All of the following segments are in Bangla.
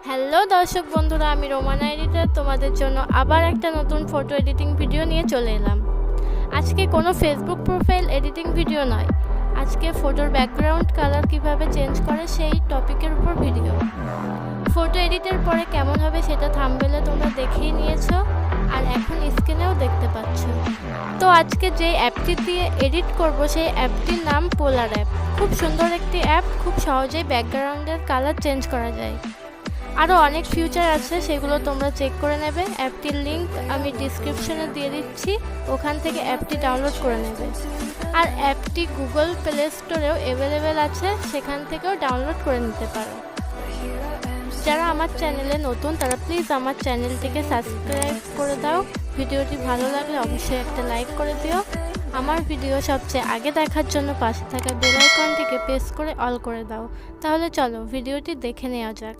হ্যালো দর্শক বন্ধুরা, আমি রোমানা এডিটর তোমাদের জন্য আবার একটা নতুন ফটো এডিটিং ভিডিও নিয়ে চলে এলাম। আজকে কোনো ফেসবুক প্রোফাইল এডিটিং ভিডিও নয়, আজকে ফটোর ব্যাকগ্রাউন্ড কালার কিভাবে চেঞ্জ করে সেই টপিকের উপর ভিডিও। ফটো এডিটের পরে কেমন হবে সেটা থাম্বনেলে তোমরা দেখেই নিয়েছো, আর এখন স্ক্রিনেও দেখতে পাচ্ছ। তো আজকে যে অ্যাপটি দিয়ে এডিট করব সেই অ্যাপটির নাম পুলার অ্যাপ। খুব সুন্দর একটি অ্যাপ, খুব সহজেই ব্যাকগ্রাউন্ডের কালার চেঞ্জ করা যায়। আরও অনেক ফিচার আছে, সেগুলো তোমরা চেক করে নেবে। অ্যাপটির লিঙ্ক আমি ডিসক্রিপশনে দিয়ে দিচ্ছি, ওখান থেকে অ্যাপটি ডাউনলোড করে নেবে। আর অ্যাপটি গুগল প্লে স্টোরেও অ্যাভেলেবেল আছে, সেখান থেকেও ডাউনলোড করে নিতে পারো। যারা আমার চ্যানেলে নতুন তারা প্লিজ আমার চ্যানেলটিকে সাবস্ক্রাইব করে দাও। ভিডিওটি ভালো লাগলে অবশ্যই একটা লাইক করে দিও। আমার ভিডিও সবচেয়ে আগে দেখার জন্য পাশে থাকা বেল আইকনটিকে প্রেস করে অল করে দাও। তাহলে চলো ভিডিওটি দেখে নেওয়া যাক।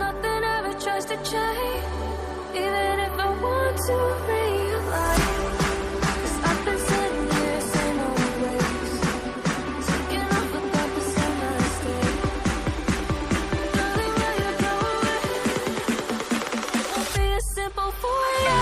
Nothing ever tries to change, even if I want to realize. 'Cause I've been sitting here, same old ways, taking off without the same mistake. Darling, will you go away? I'll be a simple for you.